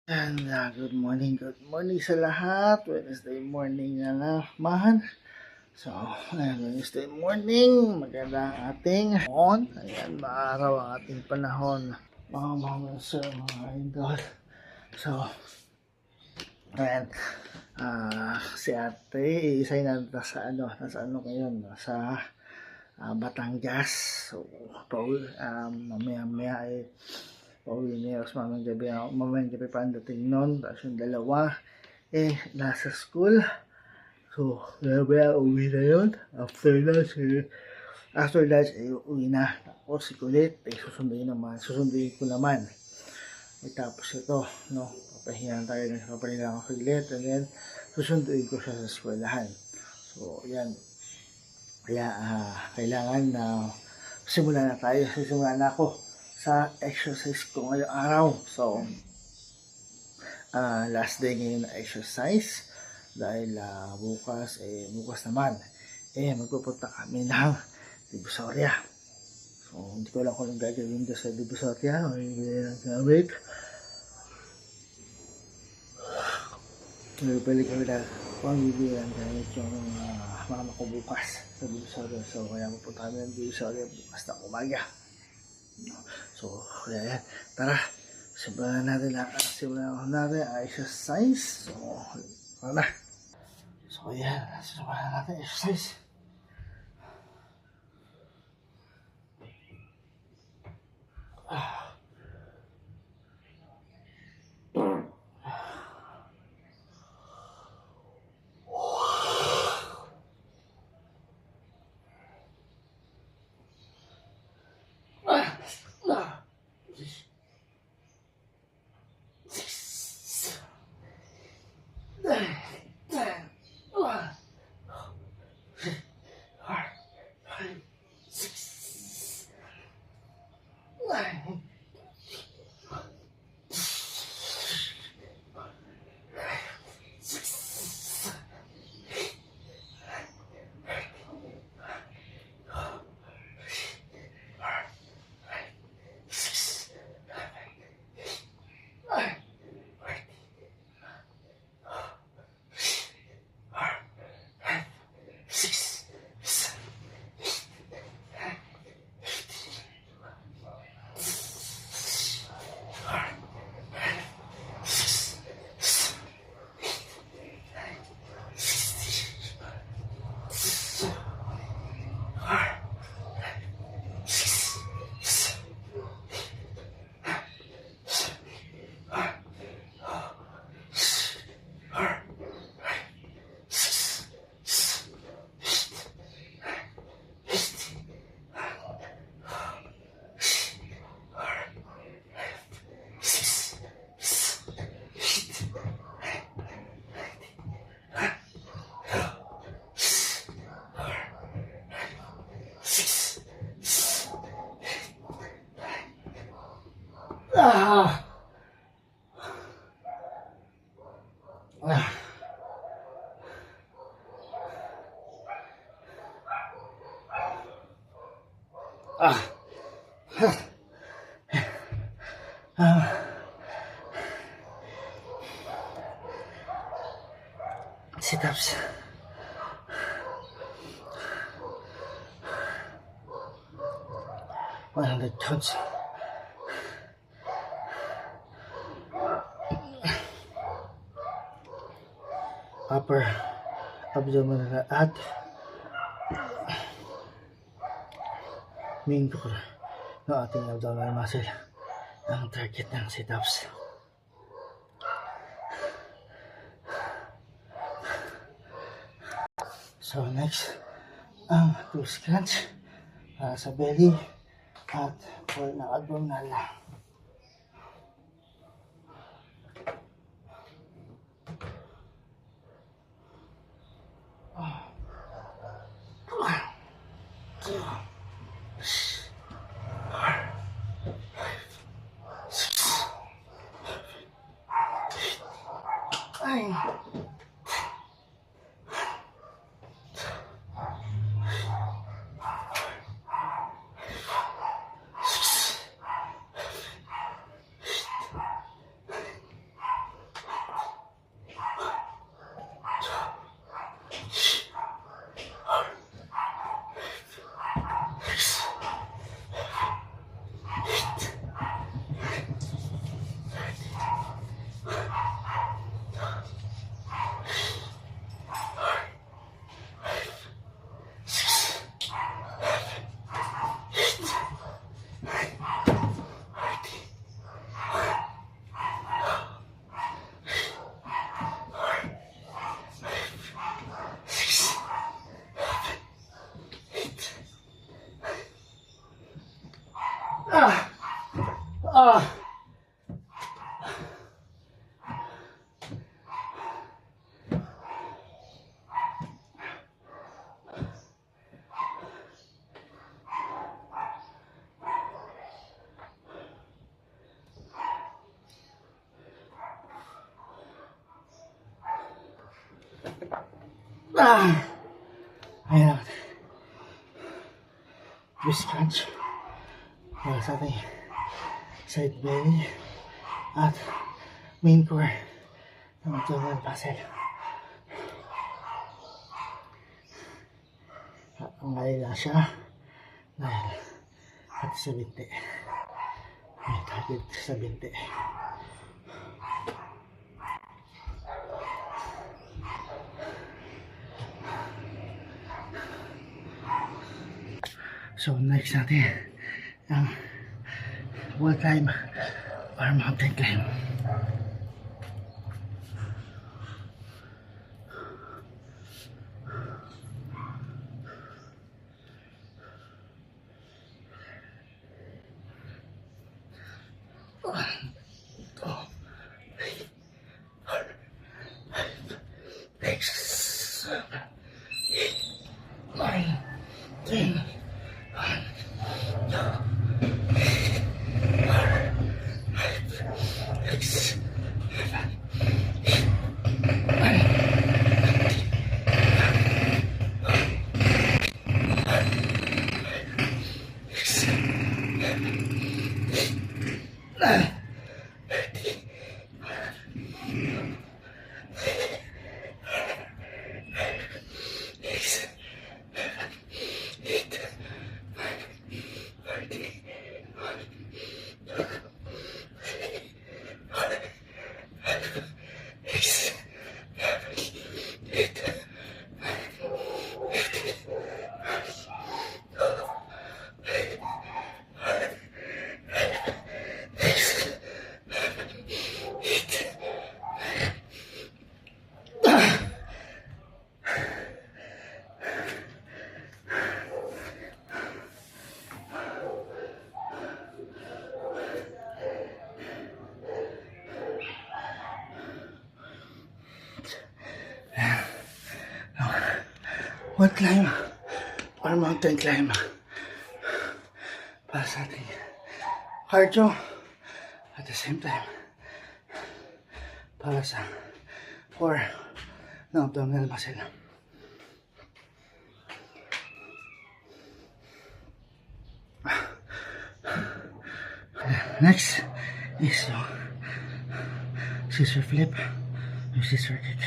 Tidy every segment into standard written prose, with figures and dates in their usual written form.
And good morning sa lahat. Wednesday morning na naman. So, Wednesday morning, maganda ang ating on. Ayan, maaraw ang ating panahon. Mga sir, mga idol. So, ayan, si ate, isay na nasa ano ngayon, nasa Batangas. So, mamaya ay pauwi niya sa mamayang gabi pa ang dating nun. Tapos yung dalawa nasa school. So mamaya uwi na yun. After lunch uwi na. Tapos si Kulit susunduin ko naman. Tapos ito, no, papahingan tayo ng kapalingan ko Kulit, and then susunduin ko siya sa eskwelahan. So yan, kaya kailangan na simulan na ako sa exercise ko ngayong araw. So, last day ngayon na exercise dahil bukas naman magpupunta kami ng Divisoria. So, hindi ko lang kung anong gagawin doon sa Divisoria o hindi lang gamit. Balik kami na kung bibili ng gamit yung mama ko bukas sa Divisoria. So, kaya pupunta kami ng Divisoria bukas na umaga. So, kaya yan. Tara, simulan natin ang exercise. So, ano na. So, yan. Simulan natin exercise. Sit-ups. $100 counts. Upper abdominal at main core ng ating abdominal muscle ang target ng sit-ups. So next, ang close crunch sa belly at for ng abdominal. Ayan. Twist crunch. Para sa ating side belly at main core ng abdominal muscle. At ang lang siya dahil hati sa binti. May target sa binti. So next natin ang wall climb or mountain climb. Wall climb or mountain climb para sa ating cardio at the same time para sa core ng abdominal muscle. Next is yung scissor flip, yung scissor kick.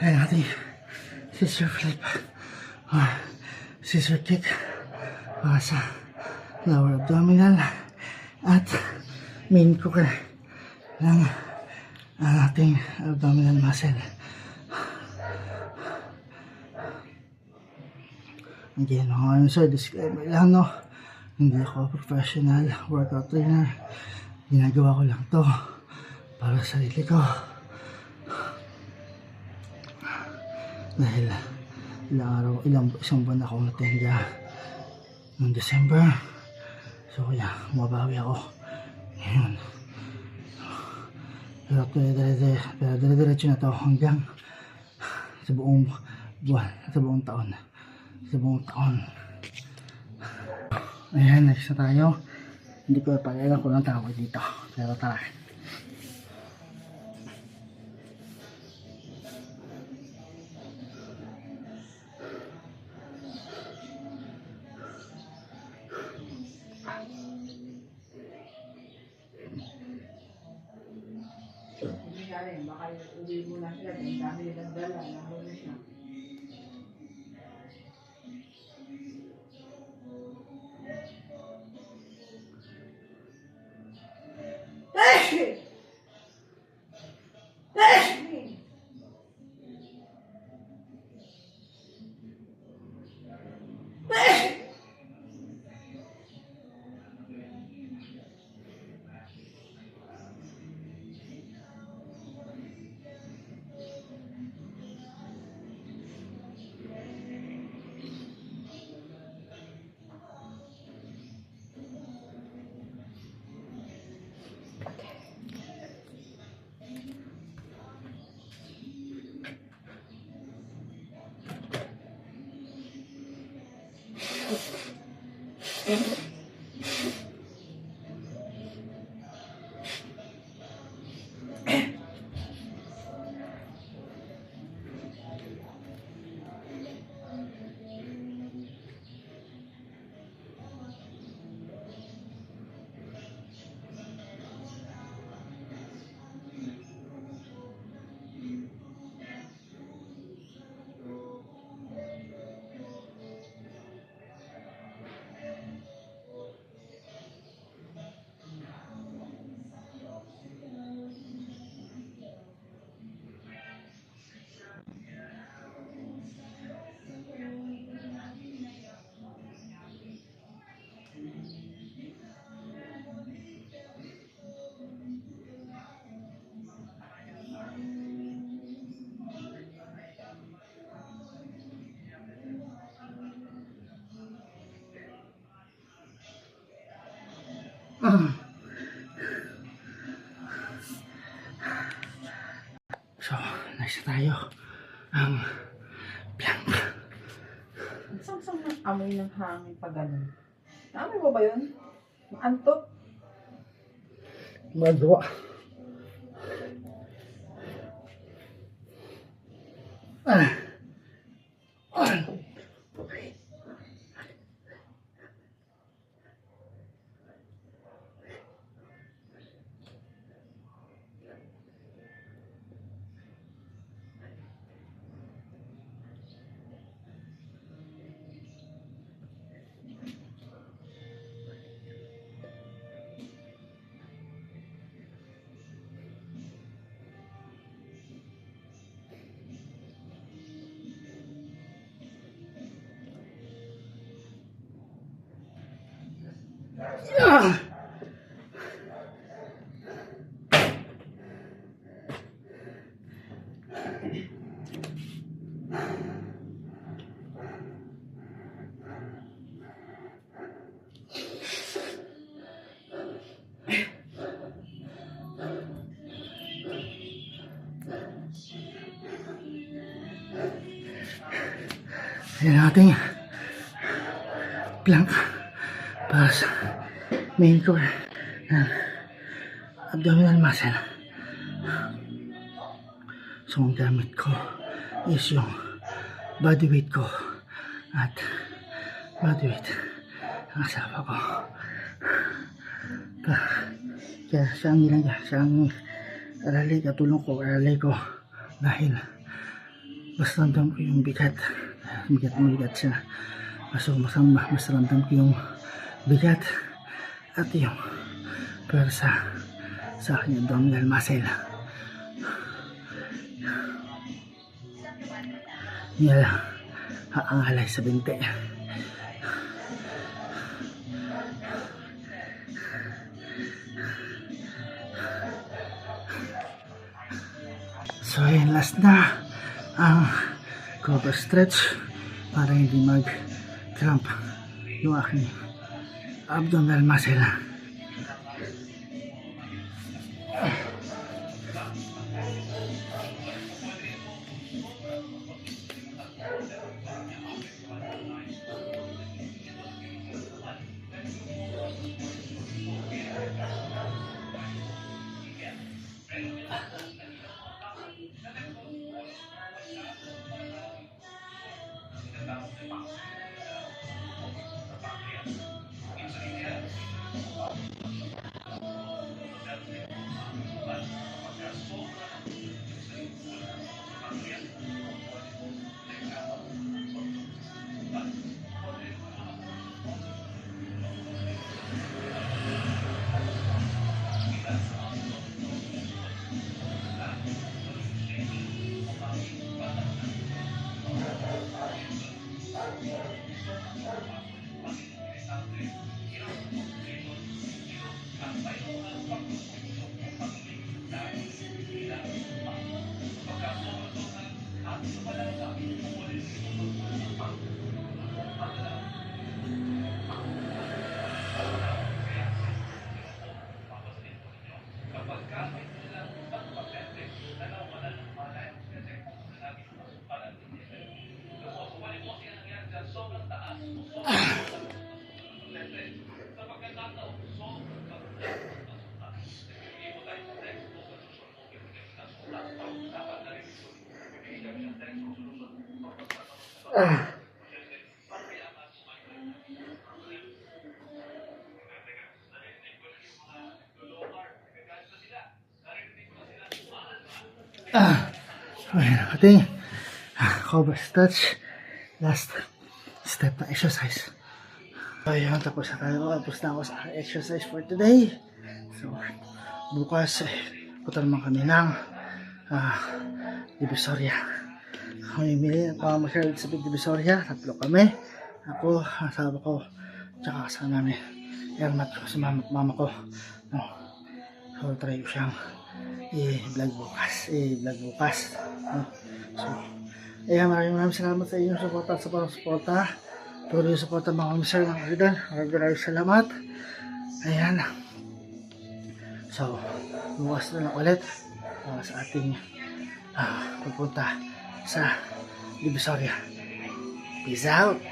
Ayan natin scissor flip or scissor kick para sa lower abdominal at main core ng ang ating abdominal muscle. Again, mga sir, disclaimer lang, no? Hindi ako professional workout trainer. Ginagawa ko lang to para sa sarili ko. Dahil isang buwan akong natinga noong December. So kaya, mabawi ako. Ngayon. Pero dire-diretso na to hanggang sa buong buwan, sa buong taon. Ayan, next na tayo. Hindi ko pala kung anong tawag dito. Pero tara. Baka uwi mo na sila, ang dami nilang dala, nahuli na siya. So, next na tayo. Ang plank. Sangsang ng amoy ng hangin pa ganun. Naamoy mo ba yun? Maantok? Magawa. Yan ang ating plank para sa main core ng abdominal muscle. So ang gamit ko is yung body weight ko at body weight ng asawa ko. Kaya siyang aralay, katulong ko, aralay ko dahil mas ramdam ko yung bigat siya. So mas ramdam ko yung bigat at yung pwersa sa aking abdominal muscle. Yan lang ang alay sa binti. So ayun, last na ang cobra stretch para hindi mag-cramp yung aking abdominal muscle. Ayun, ating cobra stretch, last step na exercise. Ayun, tapos na tayo. Tapos na ako sa exercise for today. So, bukas, punta naman kami ng Divisoria. Mamimili at mamamasyal sa Divisoria. 3 kami. Ako, asawa ko, tsaka kasama namin. Ermat ko sa mama ko. No. So, try ko siyang i-vlog bukas. No. So, ayan, maraming salamat sa inyong suporta. Puro yung support ng mga mister ng kaidan. Maraming salamat. Ayan. So, bukas na lang ulit sa ating pupunta sa Divisoria. Peace out!